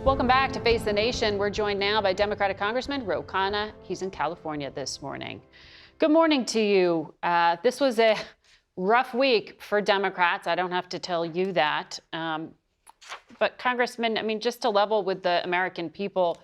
Welcome back to Face the Nation. We're joined now by Democratic Congressman Ro Khanna. He's in California this morning. Good morning to you. This was a rough week for Democrats. I don't have to tell you that. But Congressman, I mean, just to level with the American people,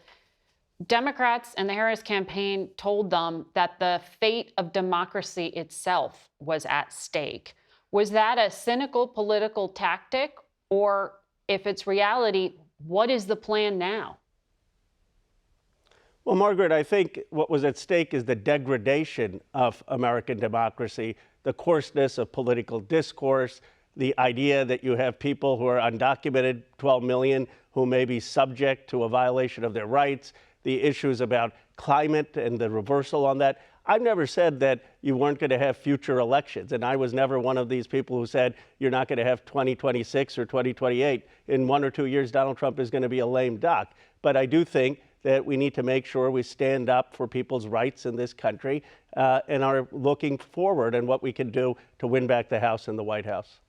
Democrats and the Harris campaign told them that the fate of democracy itself was at stake. Was that a cynical political tactic? Or if it's reality, what is the plan now? Well, Margaret, I think what was at stake is the degradation of American democracy, the coarseness of political discourse, the idea that you have people who are undocumented, 12 million, who may be subject to a violation of their rights, the issues about climate and the reversal on that. I've never said that you weren't going to have future elections, and I was never one of these people who said you're not going to have 2026 or 2028. In 1 or 2 years, Donald Trump is going to be a lame duck. But I do think that we need to make sure we stand up for people's rights in this country and are looking forward and what we can do to win back the House and the White House.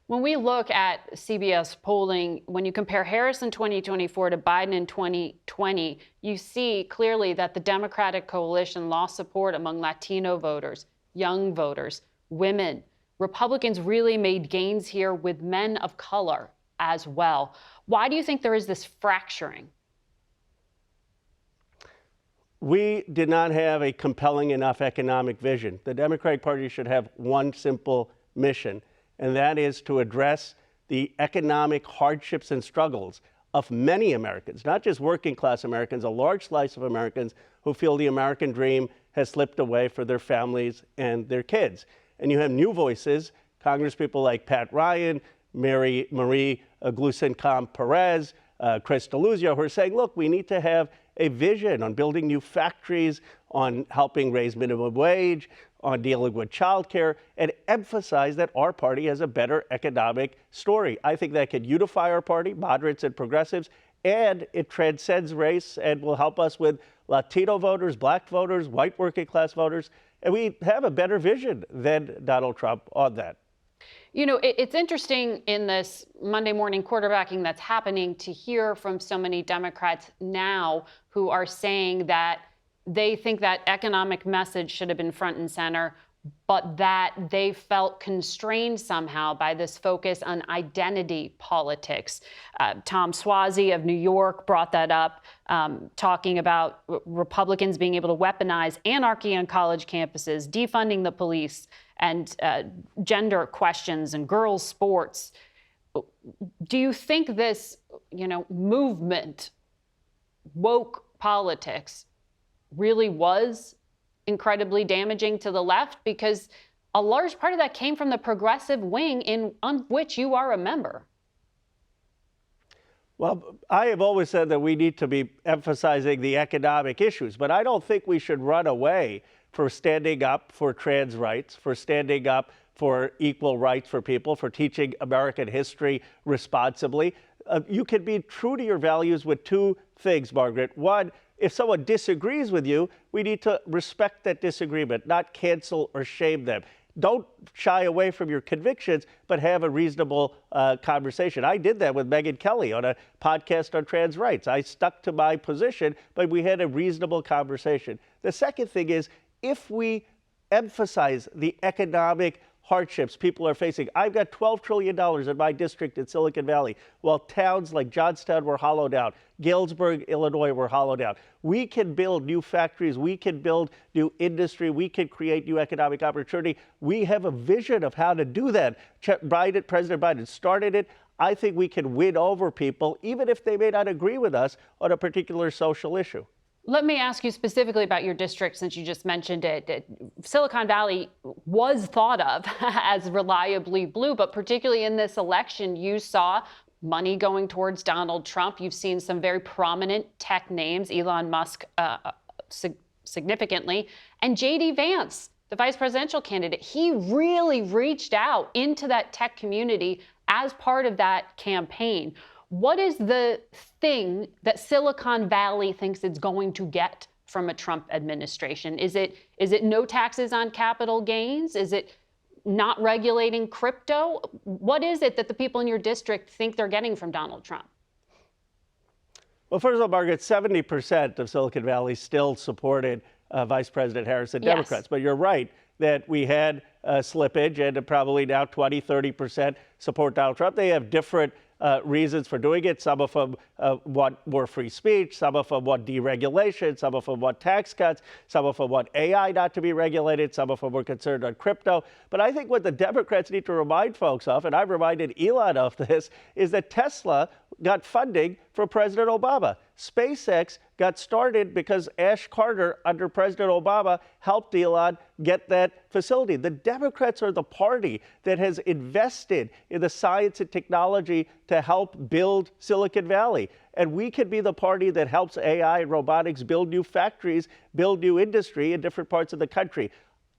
When we look at CBS polling, when you compare Harris in 2024 to Biden in 2020, you see clearly that the Democratic coalition lost support among Latino voters, young voters, women. Republicans really made gains here with men of color as well. Why do you think there is this fracturing? We did not have a compelling enough economic vision. The Democratic Party should have one simple mission, and that is to address the economic hardships and struggles of many Americans, not just working class Americans, a large slice of Americans who feel the American dream has slipped away for their families and their kids. And you have new voices, congresspeople like Pat Ryan, Marie Gluesenkamp-Perez, Chris Deluzio, who are saying, look, we need to have a vision on building new factories, on helping raise minimum wage, on dealing with childcare, and emphasize that our party has a better economic story. I think that could unify our party, moderates and progressives, and it transcends race and will help us with Latino voters, black voters, white working class voters. And we have a better vision than Donald Trump on that. You know, it's interesting in this Monday morning quarterbacking that's happening to hear from so many Democrats now who are saying that they think that economic message should have been front and center, but that they felt constrained somehow by this focus on identity politics. Tom Suozzi of New York brought that up, talking about Republicans being able to weaponize anarchy on college campuses, defunding the police, and gender questions and girls' sports. Do you think this, movement, woke politics, really was incredibly damaging to the left? Because a large part of that came from the progressive wing on which you are a member. Well, I have always said that we need to be emphasizing the economic issues, but I don't think we should run away for standing up for trans rights, for standing up for equal rights for people, for teaching American history responsibly. You can be true to your values with two things, Margaret. One, if someone disagrees with you, we need to respect that disagreement, not cancel or shame them. Don't shy away from your convictions, but have a reasonable conversation. I did that with Megyn Kelly on a podcast on trans rights. I stuck to my position, but we had a reasonable conversation. The second thing is, if we emphasize the economic hardships people are facing. I've got $12 trillion in my district in Silicon Valley, while towns like Johnstown were hollowed out, Galesburg, Illinois were hollowed out. We can build new factories, we can build new industry, we can create new economic opportunity. We have a vision of how to do that. President Biden started it. I think we can win over people, even if they may not agree with us on a particular social issue. Let me ask you specifically about your district, since you just mentioned it. Silicon Valley was thought of as reliably blue, but particularly in this election, you saw money going towards Donald Trump. You've seen some very prominent tech names, Elon Musk significantly, and J.D. Vance, the vice presidential candidate. He really reached out into that tech community as part of that campaign. What is the thing that Silicon Valley thinks it's going to get from a Trump administration? Is it no taxes on capital gains? Is it not regulating crypto? What is it that the people in your district think they're getting from Donald Trump? Well, first of all, Margaret, 70% of Silicon Valley still supported Vice President Harris and Democrats. Yes. But you're right that we had slippage, and probably now 20, 30% support Donald Trump. They have different reasons for doing it. Some of them want more free speech. Some of them want deregulation. Some of them want tax cuts. Some of them want AI not to be regulated. Some of them were concerned on crypto. But I think what the Democrats need to remind folks of, and I've reminded Elon of this, is that Tesla got funding from President Obama. SpaceX got started because Ash Carter, under President Obama, helped Elon get that facility. The Democrats are the party that has invested in the science and technology to help build Silicon Valley. And we could be the party that helps AI and robotics build new factories, build new industry in different parts of the country.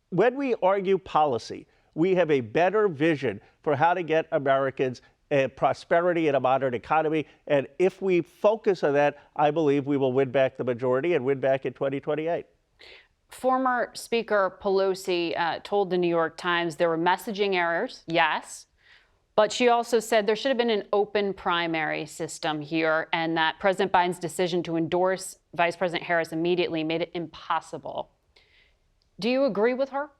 When we argue policy, we have a better vision for how to get Americans prosperity in a modern economy. And if we focus on that, I believe we will win back the majority and win back in 2028. Former Speaker Pelosi told the New York Times there were messaging errors, yes, but she also said there should have been an open primary system here, and that President Biden's decision to endorse Vice President Harris immediately made it impossible. Do you agree with her?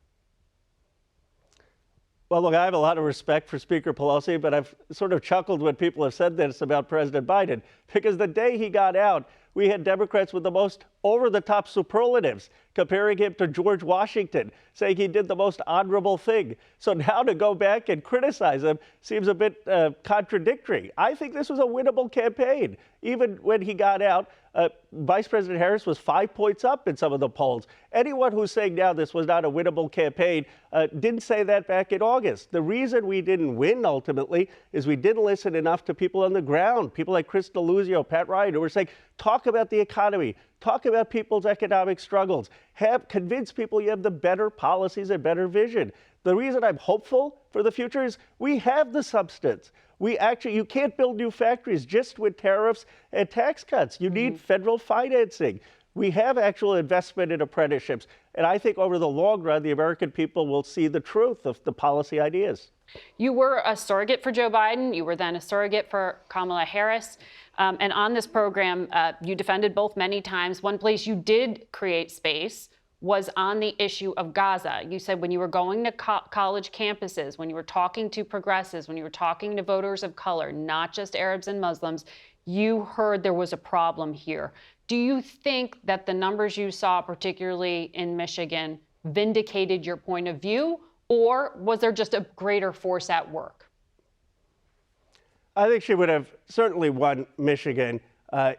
Well, look, I have a lot of respect for Speaker Pelosi, but I've sort of chuckled when people have said this about President Biden, because the day he got out, we had Democrats with the most over-the-top superlatives, comparing him to George Washington, saying he did the most honorable thing. So now to go back and criticize him seems a bit contradictory. I think this was a winnable campaign. Even when he got out, Vice President Harris was 5 points up in some of the polls. Anyone who's saying now this was not a winnable campaign didn't say that back in August. The reason we didn't win ultimately is we didn't listen enough to people on the ground, people like Chris Deluzio, Pat Ryan, who were saying, talk about the economy, talk about people's economic struggles, convince people you have the better policies and better vision. The reason I'm hopeful for the future is we have the substance. You can't build new factories just with tariffs and tax cuts. You need federal financing. We have actual investment in apprenticeships. And I think over the long run, the American people will see the truth of the policy ideas. You were a surrogate for Joe Biden. You were then a surrogate for Kamala Harris. And on this program, you defended both many times. One place you did create space was on the issue of Gaza. You said when you were going to college campuses, when you were talking to progressives, when you were talking to voters of color, not just Arabs and Muslims, you heard there was a problem here. Do you think that the numbers you saw, particularly in Michigan, vindicated your point of view, or was there just a greater force at work? I think she would have certainly won Michigan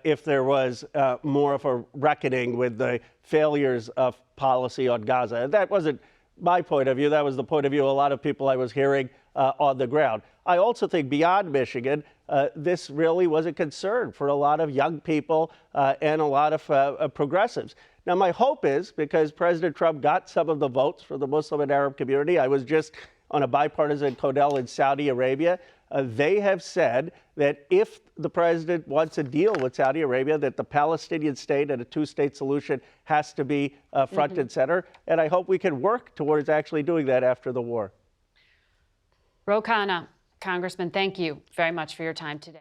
if there was more of a reckoning with the failures of policy on Gaza. That wasn't my point of view. That was the point of view of a lot of people I was hearing on the ground. I also think beyond Michigan, this really was a concern for a lot of young people and a lot of progressives. Now, my hope is, because President Trump got some of the votes for the Muslim and Arab community, I was just on a bipartisan Conel in Saudi Arabia. They have said that if the president wants a deal with Saudi Arabia, that the Palestinian state and a two-state solution has to be front and center. And I hope we can work towards actually doing that after the war. Khanna, Congressman, thank you very much for your time today.